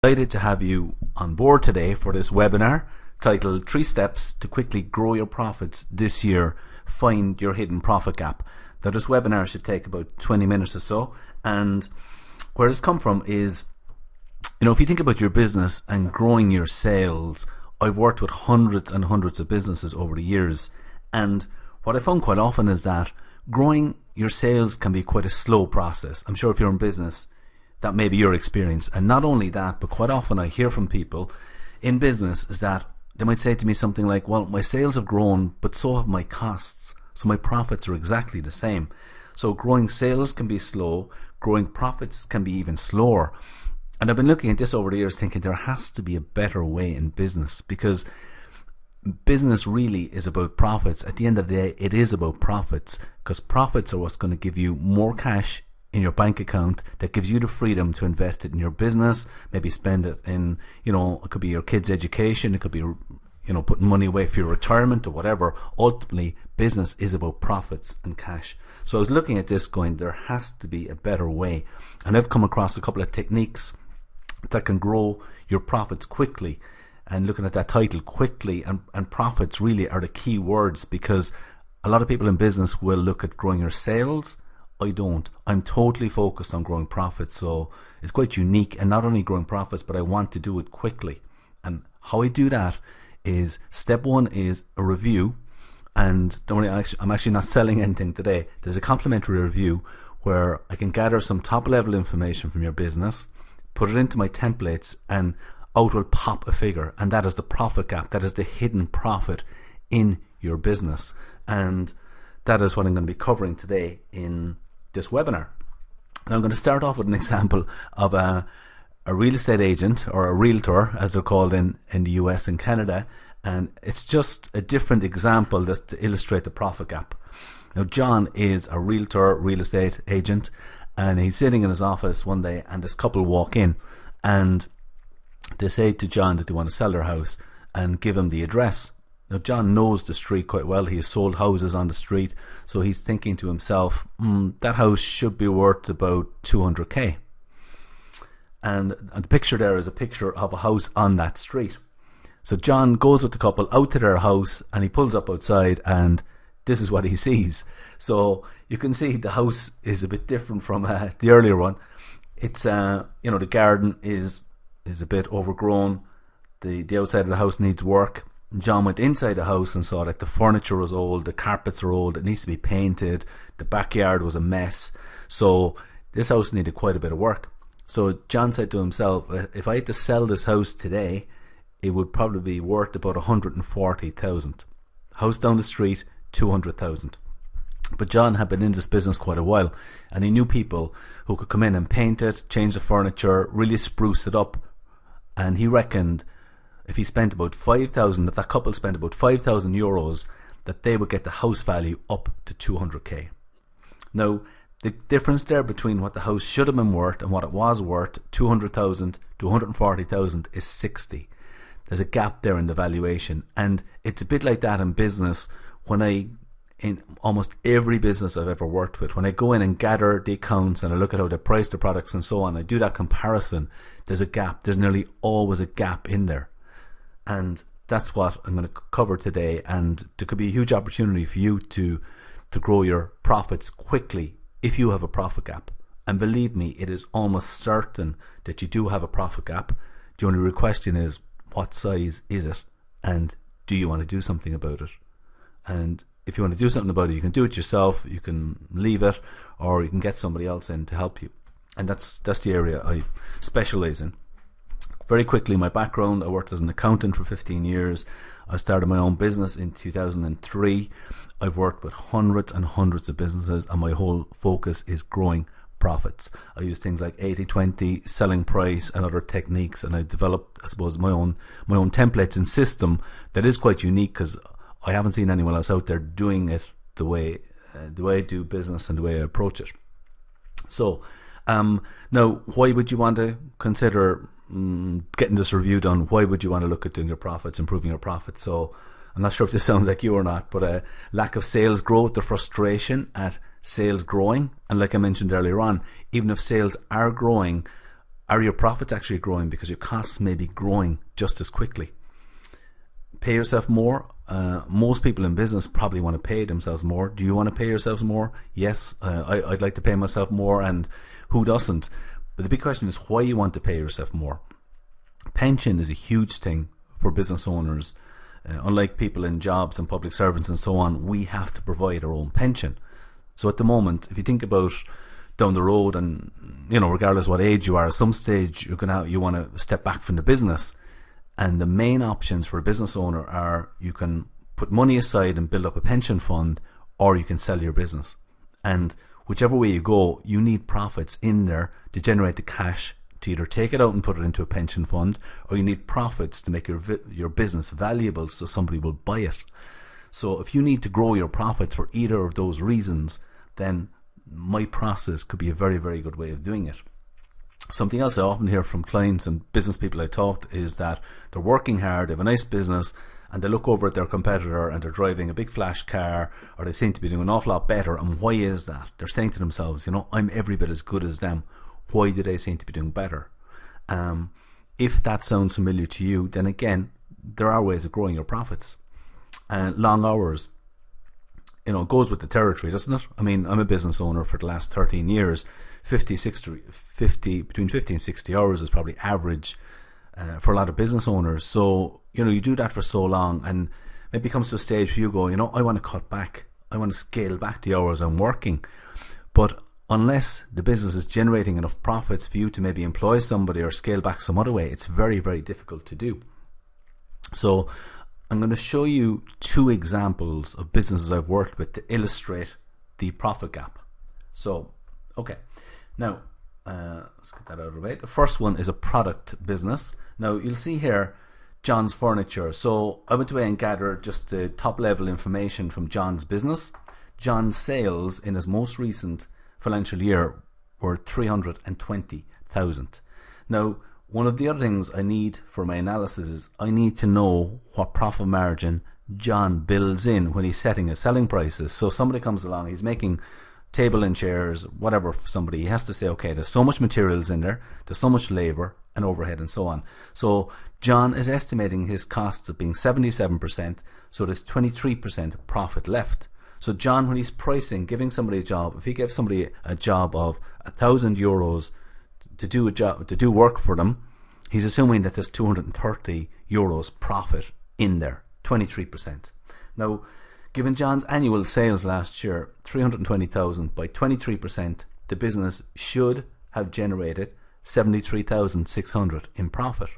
Delighted to have you on board today for this webinar titled 3 Steps to Quickly Grow Your Profits This Year, Find Your Hidden Profit Gap. Now this webinar should take about 20 minutes or so, and where it's come from is, if you think about your business and growing your sales, I've worked with hundreds and hundreds of businesses over the years, and what I found quite often is that growing your sales can be quite a slow process. I'm sure if you're in business, that may be your experience. And not only that, but quite often I hear from people in business is that they might say to me something like, well, my sales have grown, but so have my costs. So my profits are exactly the same. So growing sales can be slow, growing profits can be even slower. And I've been looking at this over the years thinking there has to be a better way in business, because business really is about profits. At the end of the day, it is about profits, because profits are what's going to give you more cash in your bank account that gives you the freedom to invest it in your business, maybe spend it in, it could be your kids' education, it could be, putting money away for your retirement or whatever. Ultimately, business is about profits and cash. So I was looking at this going, there has to be a better way. And I've come across a couple of techniques that can grow your profits quickly. And looking at that title, quickly and profits really are the key words, because a lot of people in business will look at growing your sales. I don't. I'm totally focused on growing profits, so it's quite unique. And not only growing profits, but I want to do it quickly. And how I do that is, step one is a review. And don't worry, I'm actually not selling anything today. There's a complimentary review where I can gather some top level information from your business, put it into my templates, and out will pop a figure, and that is the profit gap. That is the hidden profit in your business. And that is what I'm going to be covering today in this webinar. And I'm going to start off with an example of a real estate agent, or a realtor as they're called in the US and Canada, and it's just a different example just to illustrate the profit gap. Now John is a realtor, real estate agent, and he's sitting in his office one day and this couple walk in and they say to John that they want to sell their house and give him the address. Now John knows the street quite well. He has sold houses on the street, so he's thinking to himself, that house should be worth about 200k. And the picture there is a picture of a house on that street. So John goes with the couple out to their house and he pulls up outside, and this is what he sees. So you can see the house is a bit different from the earlier one. It's the garden is a bit overgrown. The outside of the house needs work. John went inside the house and saw that the furniture was old, the carpets are old, it needs to be painted, the backyard was a mess. So this house needed quite a bit of work. So John said to himself, if I had to sell this house today, it would probably be worth about 140,000. House down the street, 200,000. But John had been in this business quite a while, and he knew people who could come in and paint it, change the furniture, really spruce it up. And he reckoned if he spent about 5,000, if that couple spent about 5,000 euros, that they would get the house value up to 200k. Now, the difference there between what the house should have been worth and what it was worth, 200,000 to 140,000, is 60. There's a gap there in the valuation, and it's a bit like that in business. In almost every business I've ever worked with, when I go in and gather the accounts and I look at how they price the products and so on, I do that comparison, there's a gap. There's nearly always a gap in there. And that's what I'm going to cover today, and there could be a huge opportunity for you to grow your profits quickly if you have a profit gap. And believe me, it is almost certain that you do have a profit gap. The only real question is, what size is it, and do you want to do something about it? And if you want to do something about it, you can do it yourself, you can leave it, or you can get somebody else in to help you. And that's the area I specialize in. Very quickly, my background: I worked as an accountant for 15 years. I started my own business in 2003. I've worked with hundreds and hundreds of businesses, and my whole focus is growing profits. I use things like 80-20, selling price, and other techniques, and I developed, I suppose, my own templates and system that is quite unique, because I haven't seen anyone else out there doing it the way I do business and the way I approach it. So now, why would you want to consider getting this review done? Why would you want to look at doing your profits, improving your profits? So I'm not sure if this sounds like you or not, but a lack of sales growth, the frustration at sales growing, and like I mentioned earlier on, even if sales are growing, Are your profits actually growing because your costs may be growing just as quickly? Pay yourself more. Most people in business probably want to pay themselves more. Do you want to pay yourselves more? Yes, I'd like to pay myself more, and who doesn't? But the big question is why you want to pay yourself more. Pension is a huge thing for business owners. Unlike people in jobs and public servants and so on, we have to provide our own pension. So at the moment, if you think about down the road, and regardless what age you are, at some stage you want to step back from the business. And the main options for a business owner are you can put money aside and build up a pension fund, or you can sell your business. And whichever way you go, you need profits in there to generate the cash to either take it out and put it into a pension fund, or you need profits to make your business valuable so somebody will buy it. So if you need to grow your profits for either of those reasons, then my process could be a very, very good way of doing it. Something else I often hear from clients and business people I talk to is that they're working hard, they have a nice business, and they look over at their competitor and they're driving a big flash car, or they seem to be doing an awful lot better. And why is that? They're saying to themselves, I'm every bit as good as them. Why do they seem to be doing better? If that sounds familiar to you, then again, there are ways of growing your profits. Long hours, it goes with the territory, doesn't it? I mean, I'm a business owner for the last 13 years. Between 50 and 60 hours is probably average for a lot of business owners. So, you do that for so long, and maybe it comes to a stage where you go, I want to cut back. I want to scale back the hours I'm working. But unless the business is generating enough profits for you to maybe employ somebody or scale back some other way, it's very, very difficult to do. So I'm going to show you 2 examples of businesses I've worked with to illustrate the profit gap. So, okay. Now, let's get that out of the way. The first one is a product business. Now, you'll see here John's Furniture. So I went away and gathered just the top level information from John's business. John's sales in his most recent financial year were 320,000. Now, one of the other things I need for my analysis is I need to know what profit margin John builds in when he's setting his selling prices. So somebody comes along, he's making table and chairs, whatever, for somebody, he has to say, okay, there's so much materials in there, there's so much labor and overhead and so on. So John is estimating his costs of being 77%, so there's 23% profit left. So John, when he's pricing, giving somebody a job, if he gives somebody a job of €1,000 to do work for them, he's assuming that there's 230 euros profit in there, 23%. Now, given John's annual sales last year, 320,000, by 23%, the business should have generated 73,600 in profit.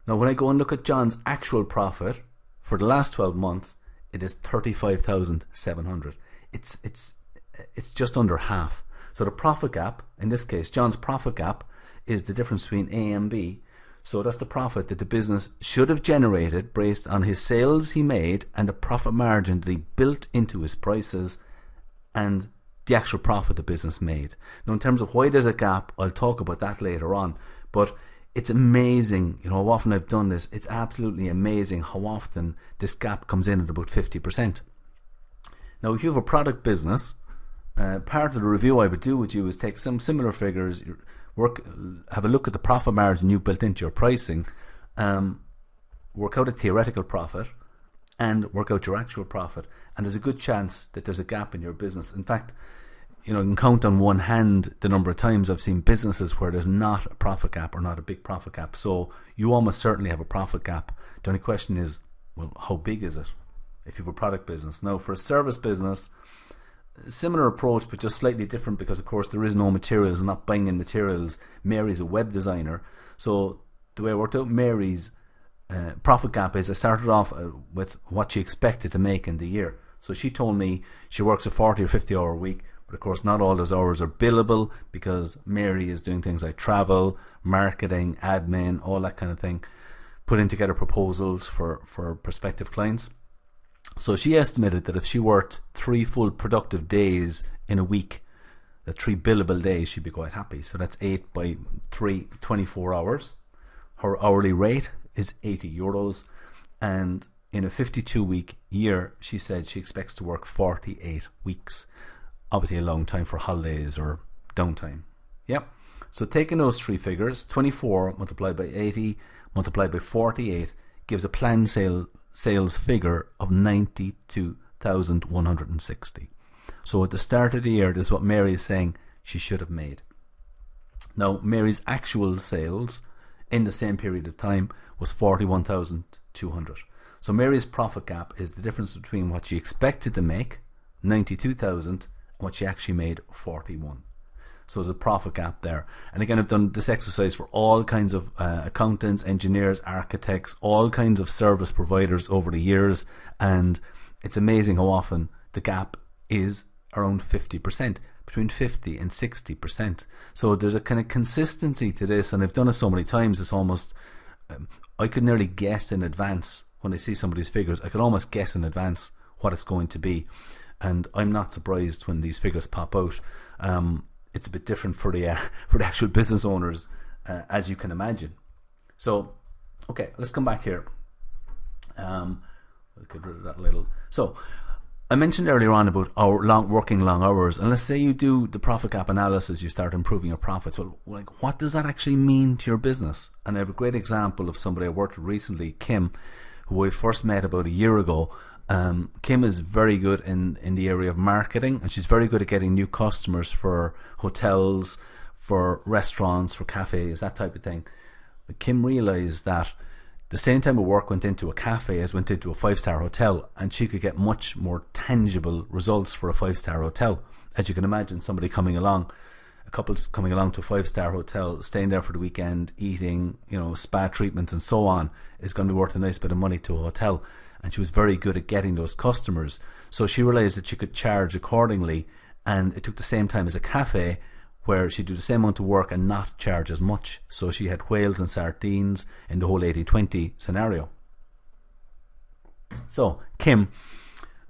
Now, when I go and look at John's actual profit for the last 12 months, it is 35,700. It's just under half. So the profit gap, in this case, John's profit gap, is the difference between A and B. So that's the profit that the business should have generated based on his sales he made and the profit margin that he built into his prices and the actual profit the business made. Now, in terms of why there's a gap, I'll talk about that later on. But it's amazing, how often I've done this. It's absolutely amazing how often this gap comes in at about 50%. Now, if you have a product business, part of the review I would do with you is take some similar figures, have a look at the profit margin you've built into your pricing, work out a theoretical profit, and work out your actual profit. And there's a good chance that there's a gap in your business. In fact, you can count on one hand the number of times I've seen businesses where there's not a profit gap or not a big profit gap. So you almost certainly have a profit gap. The only question is, well, how big is it if you have a product business? Now, for a service business, similar approach, but just slightly different because, of course, there is no materials. I'm not buying in materials. Mary's a web designer. So the way I worked out Mary's profit gap is I started off with what she expected to make in the year. So she told me she works a 40 or 50 hour week, but of course not all those hours are billable because Mary is doing things like travel, marketing, admin, all that kind of thing, putting together proposals for prospective clients. So she estimated that if she worked 3 full productive days in a week, the 3 billable days, she'd be quite happy. So that's 8 by 3, 24 hours. Her hourly rate is 80 euros. And in a 52-week year, she said she expects to work 48 weeks. Obviously a long time for holidays or downtime. Yep. So taking those three figures, 24 multiplied by 80 multiplied by 48 gives a planned sales figure of 92,160. So at the start of the year, this is what Mary is saying she should have made. Now, Mary's actual sales in the same period of time was 41,200. So Mary's profit gap is the difference between what she expected to make, 92,000, and what she actually made, 41. So there's a profit gap there. And again, I've done this exercise for all kinds of accountants, engineers, architects, all kinds of service providers over the years, and it's amazing how often the gap is around 50%, between 50 and 60%. So there's a kind of consistency to this, and I've done it so many times, it's almost, I could nearly guess in advance when I see some of these figures. I could almost guess in advance what it's going to be, and I'm not surprised when these figures pop out. It's a bit different for the actual business owners, as you can imagine. So, okay, let's come back here. We'll get rid of that little. So, I mentioned earlier on about working long hours, and let's say you do the profit gap analysis, you start improving your profits. Well, like, what does that actually mean to your business? And I have a great example of somebody I worked with recently, Kim, who I first met about a year ago. Kim is very good in the area of marketing, and she's very good at getting new customers for hotels, for restaurants, for cafes, that type of thing. But Kim realized that the same time her work went into a cafe as went into a 5-star hotel, and she could get much more tangible results for a 5-star hotel. As you can imagine, somebody coming along, a couple's coming along to a 5-star hotel, staying there for the weekend, eating, spa treatments and so on, is going to be worth a nice bit of money to a hotel. And she was very good at getting those customers. So she realized that she could charge accordingly, and it took the same time as a cafe, where she'd do the same amount of work and not charge as much. So she had whales and sardines in the whole 80-20 scenario. So Kim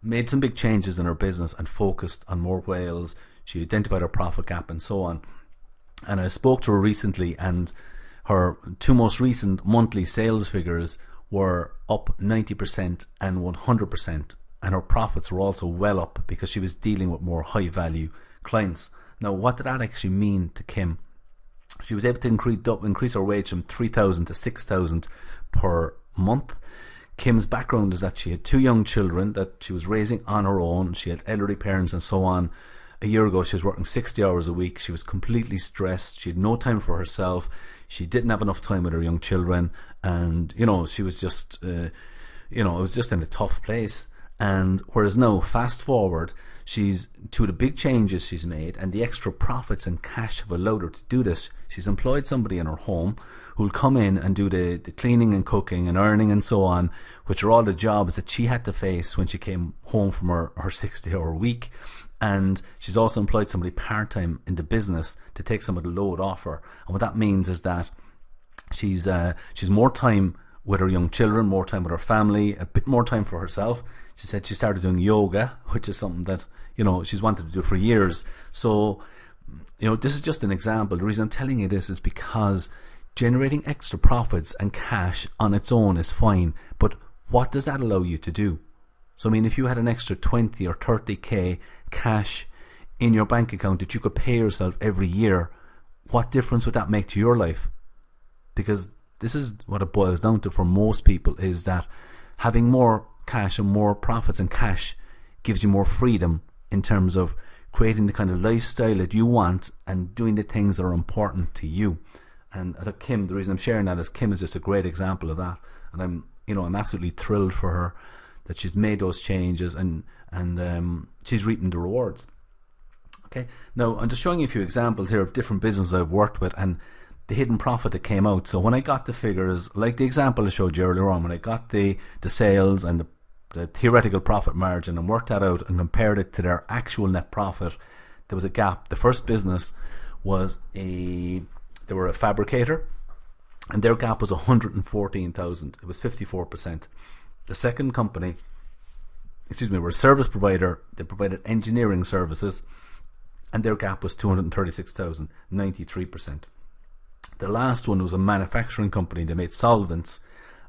made some big changes in her business and focused on more whales. She identified her profit gap and so on. And I spoke to her recently, and her two most recent monthly sales figures were up 90% and 100%, and her profits were also well up because she was dealing with more high value clients. Now, what did that actually mean to Kim? She was able to increase her wage from 3,000 to 6,000 per month. Kim's background is that she had 2 young children that she was raising on her own. She had elderly parents and so on. A year ago, she was working 60 hours a week. She was completely stressed. She had no time for herself. She didn't have enough time with her young children, and she was just it was just in a tough place. And whereas now, fast forward, she's, to the big changes she's made and the extra profits and cash have allowed her to do this, she's employed somebody in her home who'll come in and do the cleaning and cooking and ironing and so on, which are all the jobs that she had to face when she came home from her 60-hour week. And she's also employed somebody part-time in the business to take some of the load off her. And what that means is that she's more time with her young children, more time with her family, a bit more time for herself. She said she started doing yoga, which is something that she's wanted to do for years. So this is just an example. The reason I'm telling you this is because generating extra profits and cash on its own is fine, but what does that allow you to do? So if you had an extra 20 or 30k cash in your bank account that you could pay yourself every year, what difference would that make to your life? Because this is what it boils down to for most people, is that having more cash and more profits and cash gives you more freedom in terms of creating the kind of lifestyle that you want and doing the things that are important to you. And Kim, the reason I'm sharing that is Kim is just a great example of that, and I'm absolutely thrilled for her that she's made those changes and she's reaping the rewards. Okay, now I'm just showing you a few examples here of different businesses I've worked with and the hidden profit that came out. So when I got the figures, like the example I showed you earlier on, when I got the sales and the theoretical profit margin and worked that out and compared it to their actual net profit, there was a gap. The first business was they were a fabricator, and their gap was 114,000. It was 54%. The second company, were a service provider. They provided engineering services, and their gap was 236,000, 93%. The last one was a manufacturing company. They made solvents,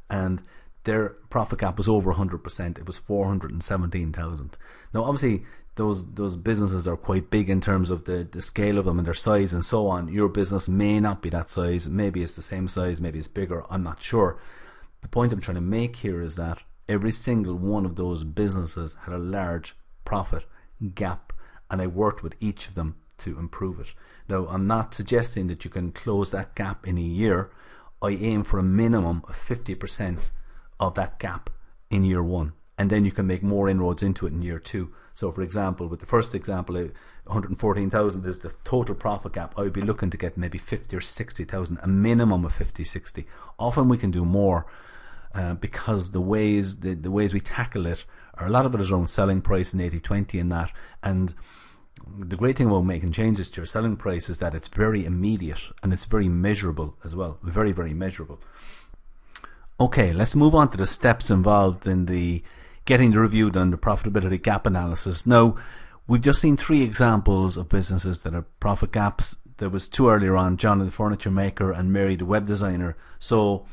and their profit gap was over 100%. It was 417,000. Now, obviously, those businesses are quite big in terms of the scale of them and their size and so on. Your business may not be that size. Maybe it's the same size, maybe it's bigger. I'm not sure. The point I'm trying to make here is that every single one of those businesses had a large profit gap, and I worked with each of them to improve it. Now, I'm not suggesting that you can close that gap in a year. I aim for a minimum of 50% of that gap in year one, and then you can make more inroads into it in year two. So for example, with the first example, 114,000 is the total profit gap. I would be looking to get maybe 50 or 60,000, a minimum of 50, 60. Often we can do more because the ways we tackle it, or a lot of it is around selling price and 80-20 and that. And the great thing about making changes to your selling price is that it's very immediate and it's very measurable as well. Very, very measurable. Okay, let's move on to the steps involved in the getting the review done, the profitability gap analysis. Now, we've just seen 3 examples of businesses that have profit gaps. There was 2 earlier on, John the furniture maker and Mary the web designer. So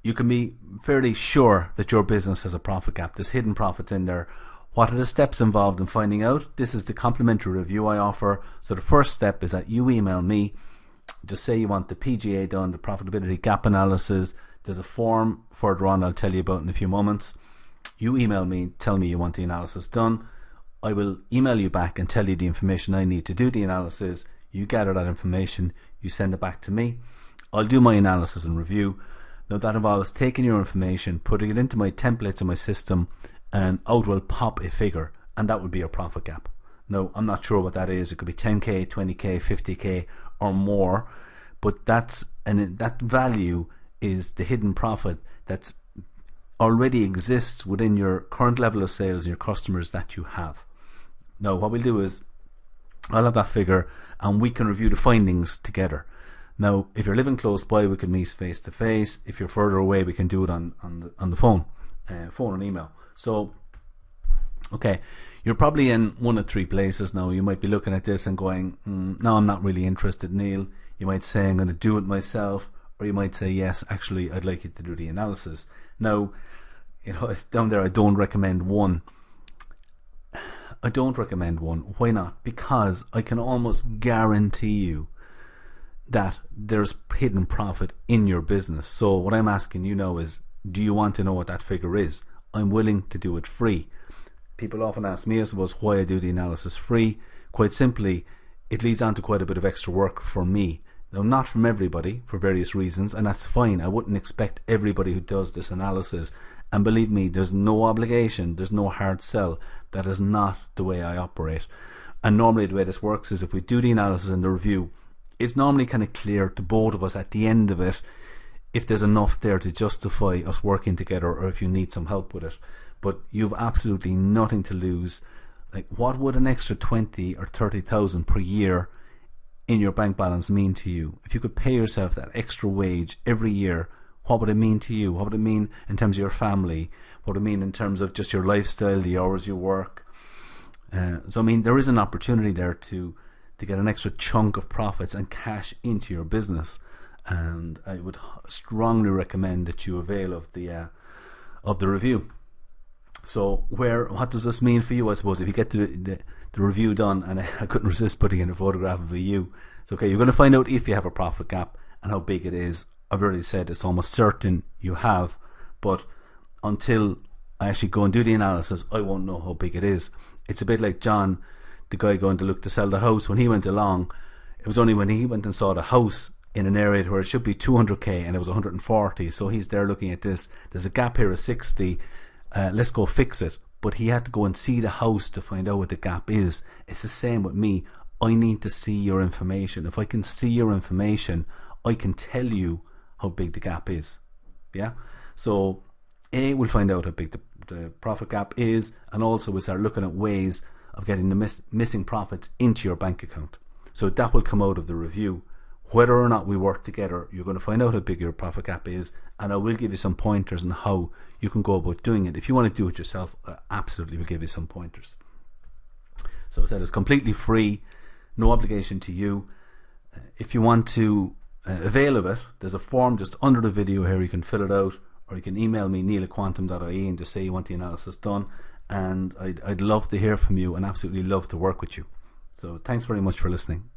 you can be fairly sure that your business has a profit gap. There's hidden profits in there. What are the steps involved in finding out? This is the complimentary review I offer. So the first step is that you email me. Just say you want the PGA done, the profitability gap analysis. There's a form further on I'll tell you about in a few moments. You email me, tell me you want the analysis done. I will email you back and tell you the information I need to do the analysis. You gather that information, you send it back to me. I'll do my analysis and review. Now that involves taking your information, putting it into my templates in my system, and out will pop a figure, and that would be your profit gap. Now, I'm not sure what that is. It could be 10k, 20k, 50k or more, but that value is the hidden profit that's already exists within your current level of sales, your customers that you have. Now, what we'll do is I'll have that figure and we can review the findings together. Now, if you're living close by, we can meet face to face. If you're further away, we can do it on the phone and email. So, okay, you're probably in one of 3 places now. You might be looking at this and going, no, I'm not really interested, Neil. You might say, I'm going to do it myself. Or you might say, yes, actually, I'd like you to do the analysis. Now, it's down there, I don't recommend one. Why not? Because I can almost guarantee you that there's hidden profit in your business. So what I'm asking you now is, do you want to know what that figure is? I'm willing to do it free. People often ask me, I suppose, why I do the analysis free. Quite simply, it leads on to quite a bit of extra work for me. Now, not from everybody, for various reasons, and that's fine. I wouldn't expect everybody who does this analysis. And believe me, there's no obligation, there's no hard sell. That is not the way I operate. And normally the way this works is if we do the analysis and the review, it's normally kind of clear to both of us at the end of it if there's enough there to justify us working together, or if you need some help with it. But you've absolutely nothing to lose. Like, what would an extra 20 or 30,000 per year in your bank balance mean to you? If you could pay yourself that extra wage every year, what would it mean to you? What would it mean in terms of your family? What would it mean in terms of just your lifestyle, the hours you work? So I mean, there is an opportunity there to get an extra chunk of profits and cash into your business, and I would strongly recommend that you avail of the review. So what does this mean for you? I suppose if you get the review done, and I couldn't resist putting in a photograph of you, it's okay. You're going to find out if you have a profit gap and how big it is. I've already said it's almost certain you have, but until I actually go and do the analysis, I won't know how big it is. It's a bit like John, the guy going to look to sell the house. When he went along, it was only when he went and saw the house in an area where it should be 200k and it was 140, so he's there looking at this. There's a gap here of 60. Let's go fix it. But he had to go and see the house to find out what the gap is. It's the same with me. I need to see your information. If I can see your information, I can tell you how big the gap is. Yeah. So we'll find out how big the profit gap is, and also we'll start looking at ways of getting the missing profits into your bank account. So that will come out of the review. Whether or not we work together, you're going to find out how big your profit gap is, and I will give you some pointers on how you can go about doing it. If you want to do it yourself, I absolutely will give you some pointers. So I said it's completely free, no obligation to you. If you want to avail of it, there's a form just under the video here. You can fill it out, or you can email me neil@quantum.ie and just say you want the analysis done, and I'd love to hear from you and absolutely love to work with you. So thanks very much for listening.